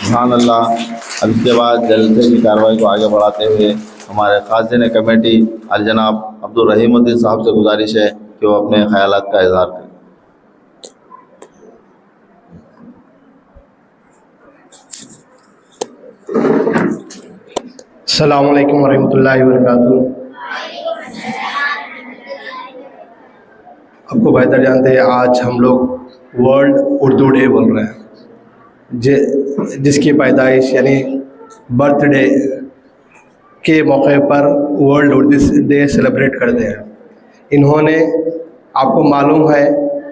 सुभान अल्लाह। अब इसके बाद जलसे की कार्रवाई को आगे बढ़ाते हुए हमारे खाज़िन कमेटी जनाब अब्दुल रहीमुद्दीन साहब से गुजारिश है कि वो अपने ख्यालात का इज़हार करें। अस्सलामु अलैकुम वरहमतुल्लाहि वबरकातुहू। आपको बेहतर जानते हैं आज हम लोग वर्ल्ड उर्दू डे बोल रहे हैं, जिसकी पैदाइश यानी बर्थडे के मौके पर वर्ल्ड उर्दू डे सेलिब्रेट करते हैं। इन्होंने, आपको मालूम है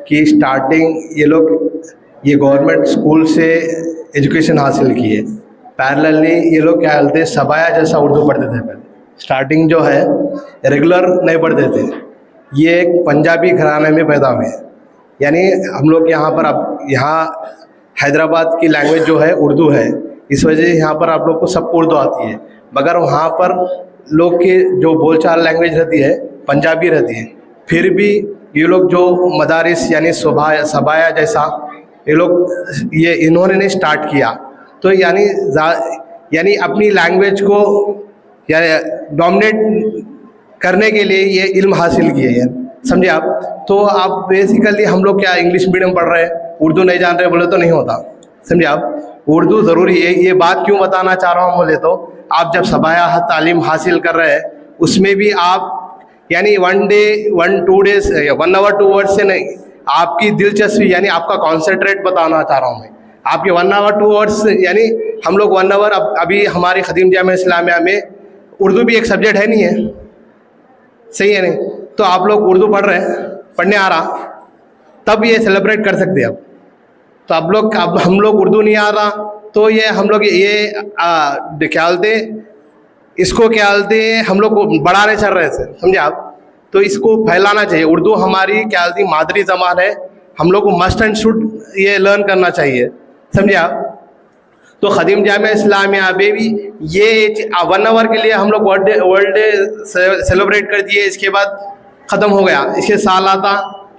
कि स्टार्टिंग ये गवर्नमेंट स्कूल से एजुकेशन हासिल की है। पैरेलली ये लोग क्या बोलते हैं, सबाया जैसा उर्दू पढ़ते थे। पहले स्टार्टिंग जो है रेगुलर नहीं पढ़ते थे। ये एक पंजाबी घराने में पैदा हुए, यानी हम लोग यहाँ पर, अब यहाँ हैदराबाद की लैंग्वेज जो है उर्दू है, इस वजह से यहाँ पर आप लोग को सब उर्दू आती है। मगर वहाँ पर लोग के जो बोलचाल लैंग्वेज रहती है पंजाबी रहती है। फिर भी ये लोग जो मदारिस यानी सबाया जैसा ये इन्होंने नहीं स्टार्ट किया, तो यानी अपनी लैंग्वेज को डोमिनेट करने के लिए ये इल्म हासिल किए हैं, समझे आप। तो आप बेसिकली हम लोग क्या इंग्लिश मीडियम पढ़ रहे हैं, उर्दू नहीं जान रहे बोले तो नहीं होता, समझे आप। उर्दू ज़रूरी है। ये बात क्यों बताना चाह रहा हूँ बोले तो, आप जब सबाया तालीम हासिल कर रहे हैं उसमें भी आप यानी 1 डे 1-2 डेज 1 आवर 2 आवर्स से नहीं, आपकी दिलचस्पी यानी आपका कॉन्सेंट्रेट बताना चाह रहा हूँ मैं। आपके 1 आवर 2 आवर्स यानी हम लोग 1 आवर, अभी हमारी खदीम जामिया इस्लामिया में उर्दू भी एक सब्जेक्ट है, नहीं है, सही है नहीं। तो आप लोग उर्दू पढ़ रहे हैं, पढ़ने आ रहा, तब ये सेलिब्रेट कर सकते हैं। अब तो अब हम लोग उर्दू नहीं आ रहा, तो ये हम लोग ये क्या बोलते, इसको क्या बोलते, हम लोग को बढ़ाने चल रहे थे, समझे आप। तो इसको फैलाना चाहिए। उर्दू हमारी क्या बोलती मादरी ज़बान है, हम लोग को मस्ट एंड शुड ये लर्न करना चाहिए, समझे आप। तो खदीम जामिया इस्लामिया में भी ये 1 आवर के लिए हम लोग वर्ल्ड डे सेलिब्रेट कर दिए, इसके बाद ख़त्म हो गया। इसके साल आता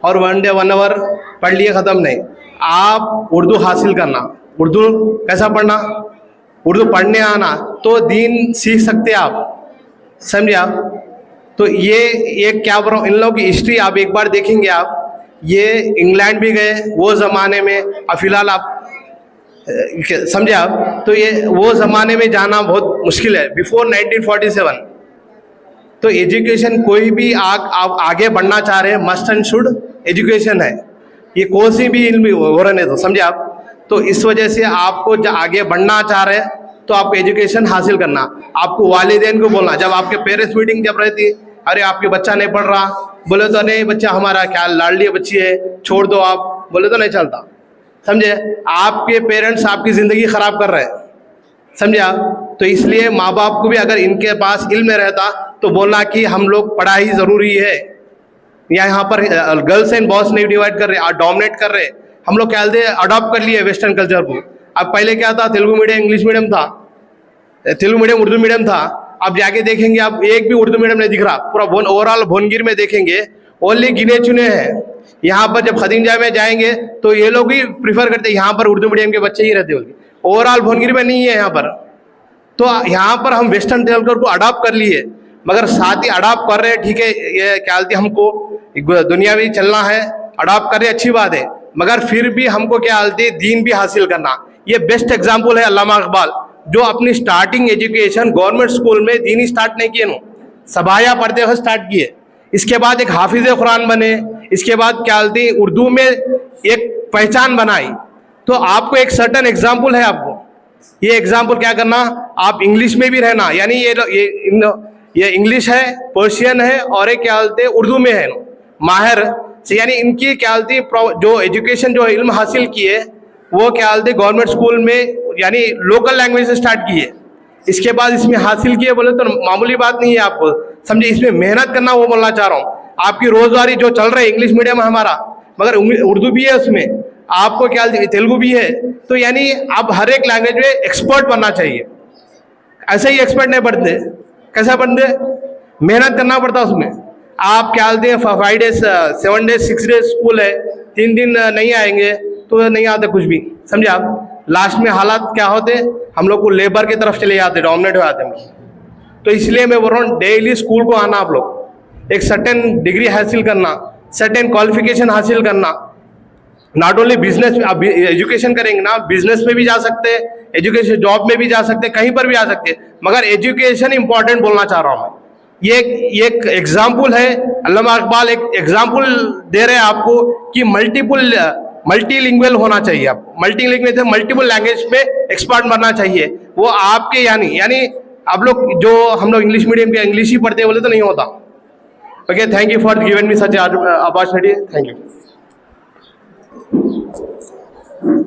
और 1 डे 1 आवर पढ़ लिए, ख़त्म नहीं। आप उर्दू हासिल करना, उर्दू कैसा पढ़ना, उर्दू पढ़ने आना, तो दीन सीख सकते आप, समझे आप। तो ये क्या बोल रहा हूँ, इन लोगों की हिस्ट्री आप एक बार देखेंगे आप, ये इंग्लैंड भी गए वो ज़माने में, अब फिलहाल आप समझे आप। तो ये वो ज़माने में जाना बहुत मुश्किल है, बिफोर 1947। तो एजुकेशन कोई भी आप आगे बढ़ना चाह रहे हैं, मस्ट एंड शुड एजुकेशन है, ये कौन सी भी इल्म हो रहे हैं, तो समझे आप। तो इस वजह से आपको जब आगे बढ़ना चाह रहे हैं तो आप एजुकेशन हासिल करना। आपको वालिदैन को बोलना, जब आपके पेरेंट्स मीटिंग जब रहती, अरे आपके बच्चा नहीं पढ़ रहा, बोले तो नहीं बच्चा हमारा क्या लाडली बच्ची है, छोड़ दो आप, बोले तो नहीं चलता, समझे। आपके पेरेंट्स आपकी ज़िंदगी ख़राब कर रहे हैं, समझे आप। तो इसलिए माँ बाप को भी अगर इनके पास इल्म रहता तो बोलना कि हम लोग पढ़ाई ज़रूरी है। यहाँ पर गर्ल्स एंड बॉयज़ नहीं डिवाइड कर रहे, डोमिनेट कर रहे। हम लोग क्या बोलते हैं, अडॉप्ट कर लिए वेस्टर्न कल्चर को। अब पहले क्या था, तेलुगु मीडियम इंग्लिश मीडियम था, तेलुगु मीडियम उर्दू मीडियम था। अब जाके देखेंगे आप एक भी उर्दू मीडियम नहीं दिख रहा। पूरा ओवरऑल भुवनगिर में देखेंगे ओनली गिने चुने हैं। यहाँ पर जब खदीम जामिया जाएंगे तो ये लोग भी प्रीफर करते हैं यहाँ पर उर्दू मीडियम के बच्चे ही रहते होंगे, ओवरऑल भुवनगिर में नहीं है यहाँ पर। तो यहाँ पर हम वेस्टर्न कल्चर को अडॉप्ट कर लिए, मगर साथ ही अडॉप्ट कर रहे हैं, ठीक है, ये क्या बोलते हमको दुनियावी चलना है, अडॉप्ट कर रहे अच्छी बात है, मगर फिर भी हमको क्या बोलते दीन भी हासिल करना। ये बेस्ट एग्जाम्पल है अल्लामा इकबाल, जो अपनी स्टार्टिंग एजुकेशन गवर्नमेंट स्कूल में दीनी स्टार्ट नहीं किए, सबाया पढ़ते हुए स्टार्ट किए। इसके बाद एक हाफिज कुरान बने, इसके बाद क्या बोलते उर्दू में एक पहचान बनाई। तो आपको एक सर्टन एग्जाम्पल है, आपको ये एग्जाम्पल क्या करना, आप इंग्लिश में भी रहना, यानी ये इंग्लिश है, पर्शियन है, और एक क्या बोलते उर्दू में है माहिर से, यानी इनकी क्या बोलते जो एजुकेशन जो इल्म हासिल किए वो क्या बोलते गवर्नमेंट स्कूल में यानी लोकल लैंग्वेज से स्टार्ट किए। इसके बाद इसमें हासिल किए बोले तो मामूली बात नहीं है, आपको समझे, इसमें मेहनत करना, वो बोलना चाह रहा हूँ। आपकी रोजगारी जो चल रहा है, इंग्लिश मीडियम है हमारा, मगर उर्दू भी है उसमें, आपको क्या तेलुगु भी है। तो यानी आप हर एक लैंग्वेज में एक्सपर्ट बनना चाहिए। ऐसे ही एक्सपर्ट नहीं बनते, कैसा बनते, मेहनत करना पड़ता उसमें। आप क्या बोलते हैं 5 डेज 7 डेज 6 डेज स्कूल है, 3 दिन नहीं आएंगे तो नहीं आता कुछ भी, समझे आप। लास्ट में हालात क्या होते, हम लोग को लेबर की तरफ चले जाते, डोमिनेट हो जाते हम लोग। तो इसलिए मैं बोल रहा हूँ डेली स्कूल को आना, आप लोग एक सर्टेन डिग्री हासिल करना, सर्टेन क्वालिफिकेशन हासिल करना। नॉट ओनली बिजनेस, आप एजुकेशन करेंगे ना, बिजनेस में भी जा सकते हैं, एजुकेशन जॉब में भी जा सकते हैं, कहीं पर भी आ सकते हैं, मगर एजुकेशन इंपॉर्टेंट बोलना चाह रहा हूँ मैं। ये एक एग्जाम्पल है, अल्लामा इकबाल एक एग्जाम्पल दे रहे हैं आपको कि मल्टीलिंगुअल होना चाहिए। आपको मल्टीलिंगुअल, मल्टीपल लैंग्वेज में एक्सपर्ट बनना चाहिए। वो आपके यानी आप लोग जो हम लोग इंग्लिश मीडियम के इंग्लिश ही पढ़ते बोले तो नहीं होता। Okay, thank you for giving me such opportunity, thank you.